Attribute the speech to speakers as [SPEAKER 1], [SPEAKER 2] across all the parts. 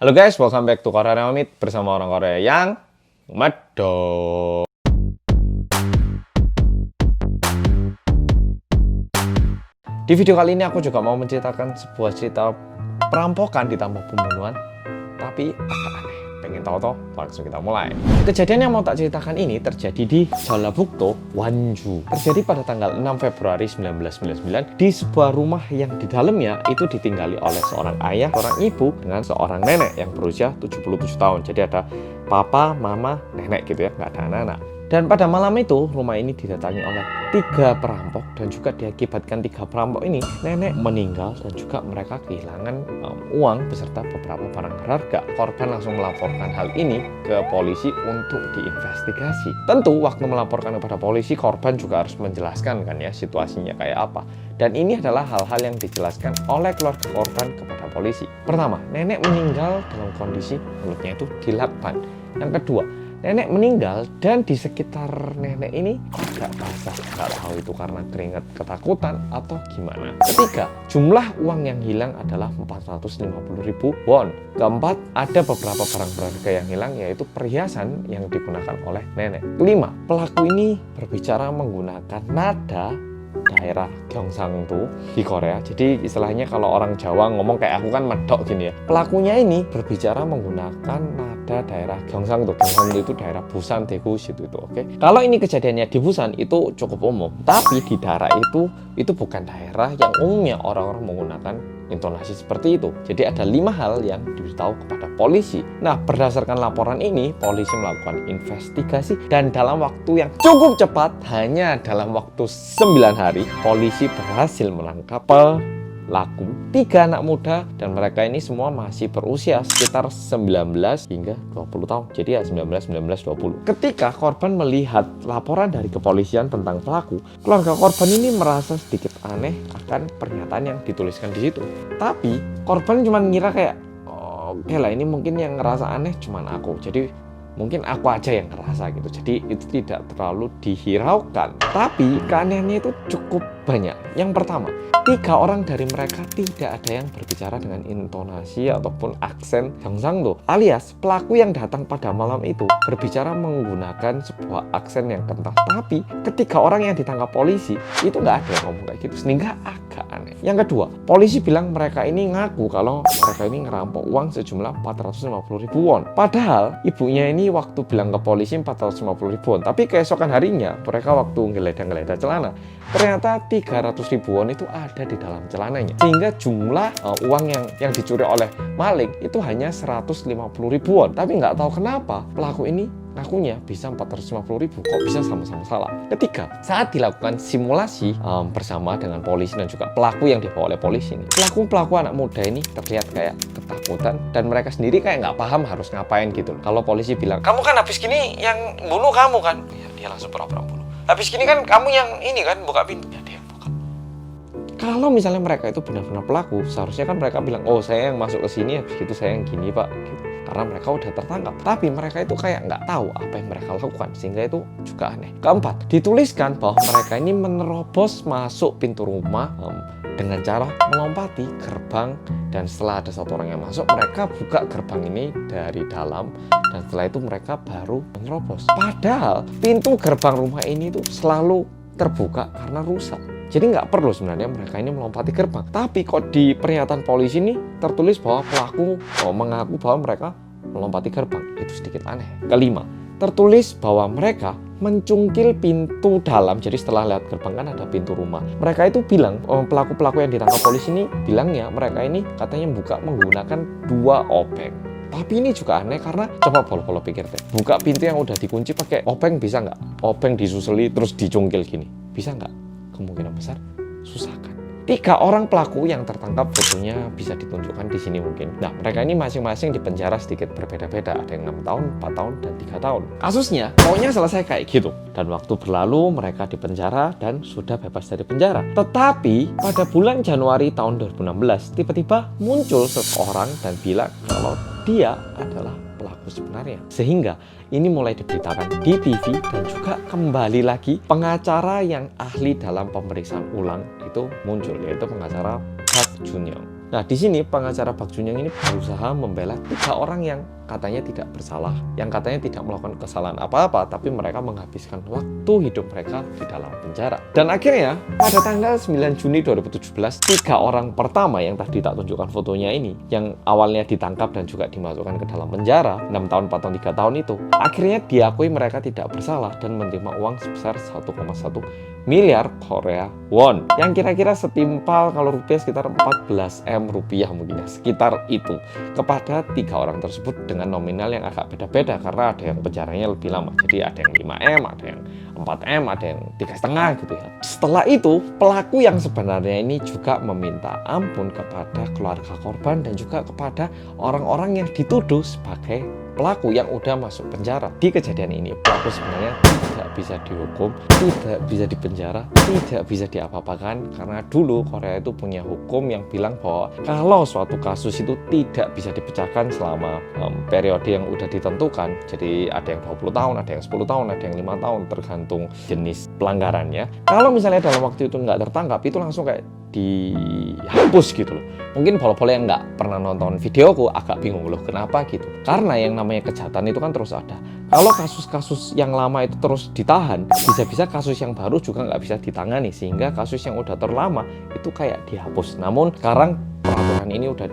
[SPEAKER 1] Halo guys, welcome back to Korea Remit bersama orang Korea yang medok. Di video kali ini aku juga mau menceritakan sebuah cerita perampokan ditambah pembunuhan, tapi agak aneh. Pengen tahu toh? Langsung kita mulai. Kejadian yang mau tak ceritakan ini terjadi di Jeollabuk-do, Wonju. Terjadi pada tanggal 6 Februari 1999 di sebuah rumah yang di dalamnya itu ditinggali oleh seorang ayah, seorang ibu dengan seorang nenek yang berusia 77 tahun. Jadi ada papa, mama, nenek gitu ya, nggak ada anak-anak. Dan pada malam itu, rumah ini didatangi oleh 3 perampok dan juga diakibatkan 3 perampok ini, nenek meninggal dan juga mereka kehilangan uang beserta beberapa barang berharga. Korban langsung melaporkan hal ini ke polisi untuk diinvestigasi. Tentu waktu melaporkan kepada polisi, korban juga harus menjelaskan kan ya situasinya kayak apa. Dan ini adalah hal-hal yang dijelaskan oleh keluarga korban kepada polisi. Pertama, nenek meninggal dalam kondisi mulutnya itu dilakban. Yang kedua, nenek meninggal dan di sekitar nenek ini agak basah. Nggak tahu itu karena keringat ketakutan atau gimana. Ketiga, jumlah uang yang hilang adalah 450.000 won. Keempat, ada beberapa barang berharga yang hilang yaitu perhiasan yang digunakan oleh nenek. Kelima, pelaku ini berbicara menggunakan nada daerah Gyeongsang-do di Korea. Jadi istilahnya kalau orang Jawa ngomong kayak aku kan medok gini ya. Pelakunya ini berbicara menggunakan nada daerah Gyeongsang-do. Gyeongsang-do itu daerah Busan, Daegu situ itu, oke. Kalau ini kejadiannya di Busan itu cukup umum. Tapi di daerah itu bukan daerah yang umumnya orang-orang menggunakan intonasi seperti itu. Jadi ada 5 hal yang diberitahu kepada polisi. Nah, berdasarkan laporan ini, polisi melakukan investigasi dan dalam waktu yang cukup cepat, hanya dalam waktu 9 hari, polisi berhasil menangkap pelaku 3 anak muda dan mereka ini semua masih berusia sekitar 19 hingga 20 tahun. Jadi ya 19, 20. Ketika korban melihat laporan dari kepolisian tentang pelaku, keluarga korban ini merasa sedikit aneh akan pernyataan yang dituliskan di situ. Tapi korban cuma ngira kayak, oh, oke lah ini mungkin yang ngerasa aneh cuman aku. Jadi mungkin aku aja yang ngerasa gitu. Jadi itu tidak terlalu dihiraukan. Tapi keanehannya itu cukup banyak. Yang pertama, 3 orang dari mereka tidak ada yang berbicara dengan intonasi ataupun aksen Gyeongsang-do. Alias pelaku yang datang pada malam itu berbicara menggunakan sebuah aksen yang kental. Tapi ketika orang yang ditangkap polisi itu nggak ada yang ngomong kayak gitu, sehingga agak aneh. Yang kedua, polisi bilang mereka ini ngaku kalau mereka ini ngerampok uang sejumlah 450.000 won. Padahal ibunya ini waktu bilang ke polisi 450.000 won, tapi keesokan harinya mereka waktu ngeledah celana, ternyata 300.000 won itu ada di dalam celananya, sehingga jumlah uang yang dicuri oleh maling itu hanya 150.000 won. Tapi nggak tahu kenapa pelaku ini ngakunya bisa 450.000, kok bisa sama-sama salah. Ketiga, saat dilakukan simulasi bersama dengan polisi dan juga pelaku yang dibawa oleh polisi ini, pelaku anak muda ini terlihat kayak ketakutan dan mereka sendiri kayak nggak paham harus ngapain gitu loh. Kalau polisi bilang, kamu kan habis gini yang bunuh kamu kan, ya dia langsung pura-pura bunuh. Habis gini kan kamu yang ini kan buka pintu, ya dia buka. Kalau misalnya mereka itu benar-benar pelaku, seharusnya kan mereka bilang, oh saya yang masuk ke sini, habis itu saya yang gini pak, gitu. Karena mereka udah tertangkap. Tapi mereka itu kayak nggak tahu apa yang mereka lakukan, sehingga itu juga aneh. Keempat, dituliskan bahwa mereka ini menerobos masuk pintu rumah dengan cara melompati gerbang, dan setelah ada 1 orang yang masuk, mereka buka gerbang ini dari dalam, dan setelah itu mereka baru menerobos. Padahal pintu gerbang rumah ini tuh selalu terbuka karena rusak. Jadi nggak perlu sebenarnya mereka ini melompati gerbang. Tapi kok di pernyataan polisi ini tertulis bahwa pelaku mengaku bahwa mereka melompati gerbang. Itu sedikit aneh. Kelima, tertulis bahwa mereka mencungkil pintu dalam. Jadi setelah lihat gerbang kan ada pintu rumah. Mereka itu bilang, pelaku-pelaku yang ditangkap polisi ini bilangnya mereka ini katanya buka menggunakan 2 obeng. Tapi ini juga aneh karena coba polo pikir deh. Buka pintu yang udah dikunci pakai obeng bisa nggak? Obeng disusuli terus dicungkil gini. Bisa nggak? Kemungkinan besar susah kan. 3 orang pelaku yang tertangkap fotonya bisa ditunjukkan di sini mungkin. Nah, mereka ini masing-masing di penjara sedikit berbeda-beda. Ada yang 6 tahun, 4 tahun, dan 3 tahun. Kasusnya pokoknya selesai kayak gitu. Dan waktu berlalu mereka di penjara dan sudah bebas dari penjara. Tetapi pada bulan Januari tahun 2016 tiba-tiba muncul seseorang dan bilang kalau dia adalah pelaku sebenarnya. Sehingga ini mulai diberitakan di TV dan juga kembali lagi pengacara yang ahli dalam pemeriksaan ulang itu muncul, yaitu pengacara Park Jun-young. Nah, di sini pengacara Bak Junyoung ini berusaha membela 3 orang yang katanya tidak bersalah, yang katanya tidak melakukan kesalahan apa-apa, tapi mereka menghabiskan waktu hidup mereka di dalam penjara. Dan akhirnya, pada tanggal 9 Juni 2017, 3 orang pertama yang tadi tak tunjukkan fotonya ini, yang awalnya ditangkap dan juga dimasukkan ke dalam penjara, 6 tahun, 4 tahun, 3 tahun itu, akhirnya diakui mereka tidak bersalah dan menerima uang sebesar 1,1 miliar Korea won, yang kira-kira setimpal kalau rupiah sekitar 14 M rupiah mungkin ya, sekitar itu, kepada 3 orang tersebut dengan nominal yang agak beda-beda karena ada yang penjaranya lebih lama. Jadi ada yang 5 M, ada yang 4 M, ada yang 3,5 gitu ya. Setelah itu, pelaku yang sebenarnya ini juga meminta ampun kepada keluarga korban dan juga kepada orang-orang yang dituduh sebagai pelaku yang udah masuk penjara. Di kejadian ini, pelaku sebenarnya tidak bisa dihukum, tidak bisa dipenjara, tidak bisa diapa-apakan, karena dulu Korea itu punya hukum yang bilang bahwa kalau suatu kasus itu tidak bisa dipecahkan selama periode yang udah ditentukan, jadi ada yang 20 tahun, ada yang 10 tahun, ada yang 5 tahun, tergantung jenis pelanggarannya. Kalau misalnya dalam waktu itu nggak tertangkap, itu langsung kayak dihapus gitu loh. Mungkin polo-polo yang nggak pernah nonton videoku agak bingung loh kenapa gitu. Karena yang namanya kejahatan itu kan terus ada. Kalau kasus-kasus yang lama itu terus ditahan, bisa-bisa kasus yang baru juga nggak bisa ditangani, sehingga kasus yang udah terlama itu kayak dihapus. Namun sekarang peraturan ini udah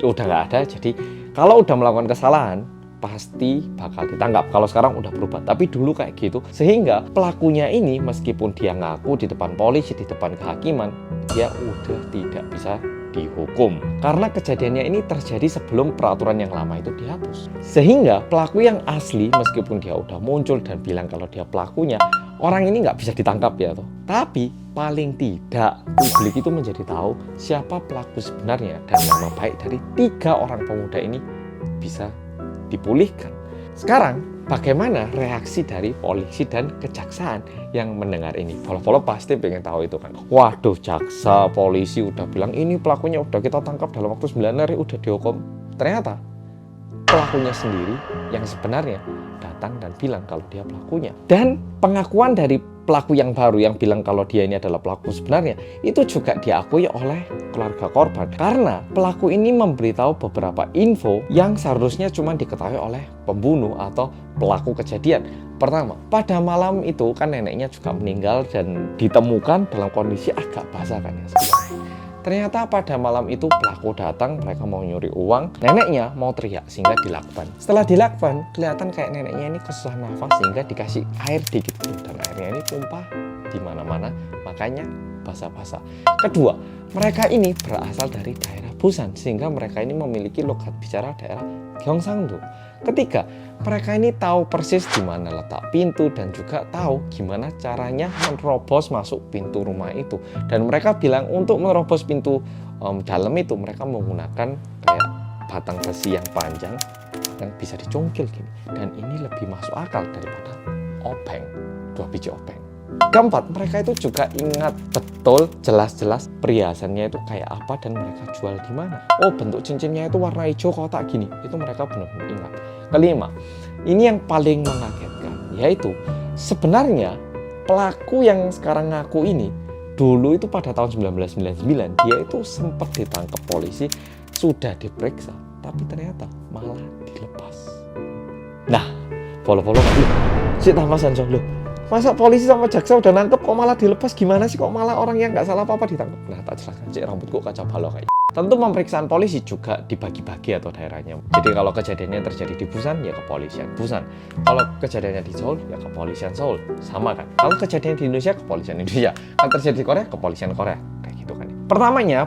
[SPEAKER 1] nggak ada. Jadi kalau udah melakukan kesalahan pasti bakal ditangkap. Kalau sekarang udah berubah, tapi dulu kayak gitu. Sehingga pelakunya ini meskipun dia ngaku di depan polisi, di depan kehakiman, dia udah tidak bisa dihukum. Karena kejadiannya ini terjadi sebelum peraturan yang lama itu dihapus. Sehingga pelaku yang asli meskipun dia udah muncul dan bilang kalau dia pelakunya, orang ini nggak bisa ditangkap ya toh. Tapi paling tidak publik itu menjadi tahu siapa pelaku sebenarnya, dan nama baik dari 3 orang pemuda ini bisa dipulihkan. Sekarang bagaimana reaksi dari polisi dan kejaksaan yang mendengar ini? Follow pasti pengen tahu itu kan. Waduh, jaksa, polisi udah bilang ini pelakunya udah kita tangkap dalam waktu 9 hari udah dihukum. Ternyata pelakunya sendiri yang sebenarnya datang dan bilang kalau dia pelakunya. Dan pengakuan dari pelaku yang baru yang bilang kalau dia ini adalah pelaku sebenarnya itu juga diakui oleh keluarga korban, karena pelaku ini memberitahu beberapa info yang seharusnya cuma diketahui oleh pembunuh atau pelaku kejadian. Pertama, pada malam itu kan neneknya juga meninggal dan ditemukan dalam kondisi agak basah kan ya. Ternyata pada malam itu pelaku datang, mereka mau nyuri uang, neneknya mau teriak sehingga dilakukan. Setelah dilakukan, kelihatan kayak neneknya ini kesusahan nafas sehingga dikasih air dikit dan airnya ini tumpah di mana-mana, makanya basah-basah. Kedua, mereka ini berasal dari daerah Busan sehingga mereka ini memiliki logat bicara daerah Gyeongsangdo. Ketiga, mereka ini tahu persis di mana letak pintu dan juga tahu gimana caranya menerobos masuk pintu rumah itu. Dan mereka bilang untuk menerobos pintu dalam itu mereka menggunakan kayak batang besi yang panjang yang bisa dicongkel gini. Dan ini lebih masuk akal daripada openg, 2 biji openg. Keempat, mereka itu juga ingat betul jelas-jelas perhiasannya itu kayak apa dan mereka jual di mana. Oh, bentuk cincinnya itu warna hijau kotak gini. Itu mereka benar-benar ingat. Kelima, ini yang paling mengagetkan, yaitu sebenarnya pelaku yang sekarang ngaku ini dulu itu pada tahun 1999 dia itu sempat ditangkap polisi, sudah diperiksa, tapi ternyata malah dilepas. Nah, follow si Tamasan Solo. Masa polisi sama jaksa udah nangkep kok malah dilepas, gimana sih kok malah orang yang nggak salah apa-apa ditangkap? Nah, tak jelaskan, cik rambutku kacau balau kayak. Tentu pemeriksaan polisi juga dibagi-bagi atau daerahnya. Jadi kalau kejadiannya terjadi di Busan, ya kepolisian Busan. Kalau kejadiannya di Seoul, ya kepolisian Seoul. Sama kan? Kalau kejadian di Indonesia, kepolisian Indonesia. Kalau terjadi di Korea, kepolisian Korea. Kayak gitu kan. Pertamanya,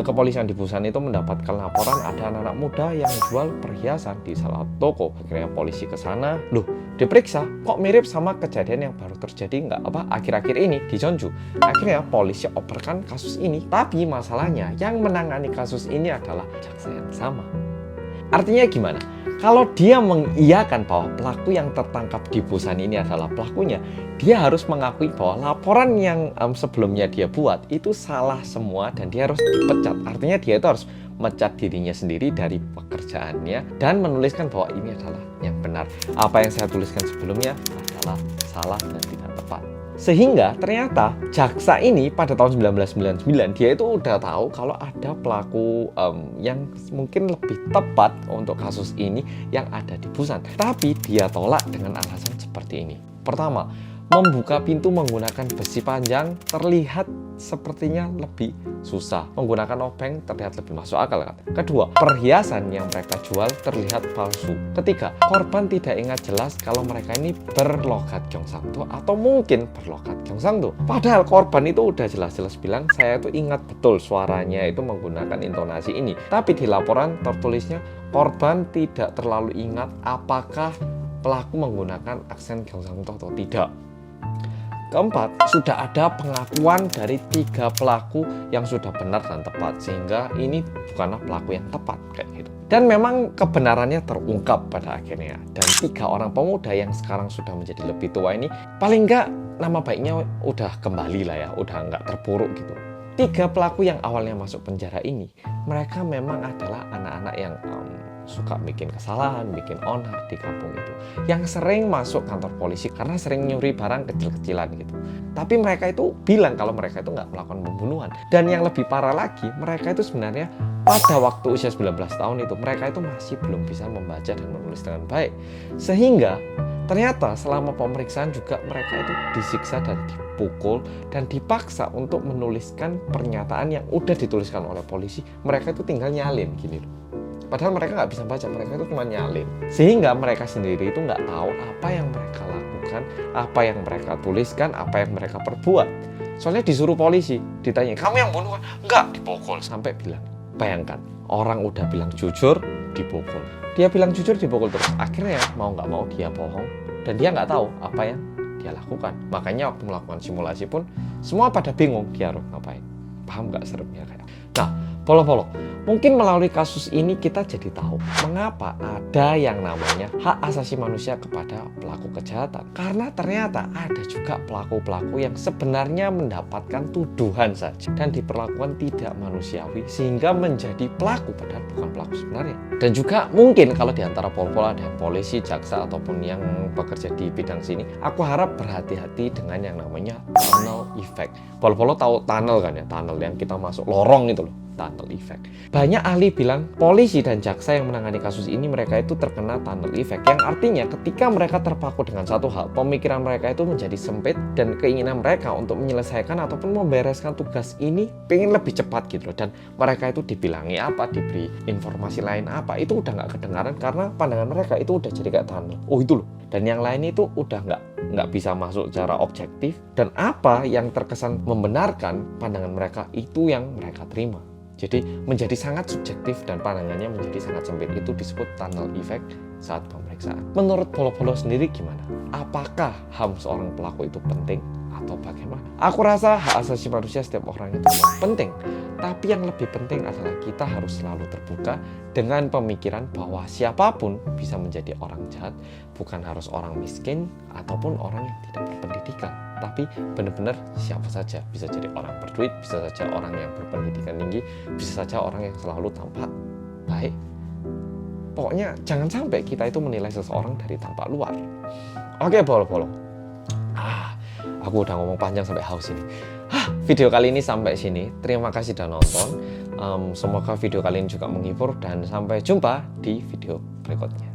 [SPEAKER 1] kepolisian di Busan itu mendapatkan laporan ada anak-anak muda yang jual perhiasan di salah satu toko. Akhirnya polisi ke sana, loh, diperiksa, kok mirip sama kejadian yang baru terjadi akhir-akhir ini di Jeonju. Akhirnya polisi operkan kasus ini, tapi masalahnya yang menangani kasus ini adalah jaksa yang sama. Artinya gimana? Kalau dia mengiyakan bahwa pelaku yang tertangkap di Busan ini adalah pelakunya, dia harus mengakui bahwa laporan yang sebelumnya dia buat itu salah semua dan dia harus dipecat. Artinya dia itu harus mecat dirinya sendiri dari pekerjaannya dan menuliskan bahwa ini adalah yang benar. Apa yang saya tuliskan sebelumnya adalah salah dan tidak tepat. Sehingga ternyata jaksa ini pada tahun 1999 dia itu udah tahu kalau ada pelaku yang mungkin lebih tepat untuk kasus ini yang ada di Busan. Tapi dia tolak dengan alasan seperti ini. Pertama, membuka pintu menggunakan besi panjang terlihat sepertinya lebih susah. Menggunakan obeng terlihat lebih masuk akal kan? Kedua, perhiasan yang mereka jual terlihat palsu. Ketiga, korban tidak ingat jelas kalau mereka ini berlogat Gyeongsangdo atau mungkin berlogat Gyeongsangdo. Padahal korban itu udah jelas-jelas bilang, saya itu ingat betul suaranya itu menggunakan intonasi ini. Tapi di laporan tertulisnya korban tidak terlalu ingat apakah pelaku menggunakan aksen Gyeongsangdo atau tidak. Keempat, sudah ada pengakuan dari 3 pelaku yang sudah benar dan tepat, sehingga ini bukanlah pelaku yang tepat kayak gitu. Dan memang kebenarannya terungkap pada akhirnya. Dan 3 orang pemuda yang sekarang sudah menjadi lebih tua ini, paling nggak nama baiknya udah kembali lah ya, udah nggak terpuruk gitu. 3 pelaku yang awalnya masuk penjara ini, mereka memang adalah anak-anak yang suka bikin kesalahan, bikin onar di kampung itu, yang sering masuk kantor polisi karena sering nyuri barang kecil-kecilan gitu. Tapi mereka itu bilang kalau mereka itu nggak melakukan pembunuhan. Dan yang lebih parah lagi, mereka itu sebenarnya pada waktu usia 19 tahun itu, mereka itu masih belum bisa membaca dan menulis dengan baik. Sehingga ternyata selama pemeriksaan juga mereka itu disiksa dan dipukul dan dipaksa untuk menuliskan pernyataan yang udah dituliskan oleh polisi. Mereka itu tinggal nyalin gini loh. Padahal mereka nggak bisa baca, mereka itu cuma nyalin. Sehingga mereka sendiri itu nggak tahu apa yang mereka lakukan, apa yang mereka tuliskan, apa yang mereka perbuat. Soalnya disuruh polisi, ditanya, kamu yang bunuh? Enggak, dipukul. Sampai bilang, bayangkan, orang udah bilang jujur, dipukul. Dia bilang jujur, dipukul terus. Akhirnya mau nggak mau dia bohong, dan dia nggak tahu apa yang dia lakukan. Makanya waktu melakukan simulasi pun, semua pada bingung dia harus ngapain. Paham nggak seremnya kayak? Nah, Polo-polo, mungkin melalui kasus ini kita jadi tahu mengapa ada yang namanya hak asasi manusia kepada pelaku kejahatan. Karena ternyata ada juga pelaku-pelaku yang sebenarnya mendapatkan tuduhan saja dan diperlakukan tidak manusiawi sehingga menjadi pelaku padahal bukan pelaku sebenarnya. Dan juga mungkin kalau di antara polo-polo ada polisi, jaksa ataupun yang bekerja di bidang sini, aku harap berhati-hati dengan yang namanya tunnel effect. Polo-polo tahu tunnel kan ya, tunnel yang kita masuk lorong itu loh. Tunnel effect. Banyak ahli bilang polisi dan jaksa yang menangani kasus ini mereka itu terkena tunnel effect, yang artinya ketika mereka terpaku dengan satu hal, pemikiran mereka itu menjadi sempit dan keinginan mereka untuk menyelesaikan ataupun membereskan tugas ini pengen lebih cepat gitu loh. Dan mereka itu dibilangi apa, diberi informasi lain apa, itu udah nggak kedengaran karena pandangan mereka itu udah jadi kayak tunnel. Oh itu loh. Dan yang lain itu udah nggak bisa masuk secara objektif, dan apa yang terkesan membenarkan pandangan mereka itu yang mereka terima. Jadi menjadi sangat subjektif dan pandangannya menjadi sangat sempit. Itu disebut tunnel effect saat pemeriksaan. Menurut Polo-polo sendiri gimana? Apakah HAM seorang pelaku itu penting atau bagaimana? Aku rasa hak asasi manusia setiap orang itu penting. Tapi yang lebih penting adalah kita harus selalu terbuka dengan pemikiran bahwa siapapun bisa menjadi orang jahat, bukan harus orang miskin ataupun orang yang tidak berpendidikan. Tapi benar-benar siapa saja bisa jadi orang berduit, bisa saja orang yang berpendidikan tinggi, bisa saja orang yang selalu tampak baik. Pokoknya jangan sampai kita itu menilai seseorang dari tampak luar. Oke, polo-polo. Aku udah ngomong panjang sampai haus ini. Video kali ini sampai sini. Terima kasih sudah nonton. Semoga video kali ini juga menghibur dan sampai jumpa di video berikutnya.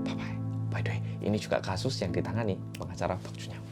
[SPEAKER 1] Bye-bye. By the way, ini juga kasus yang ditangani pengacara Bak Junhyang.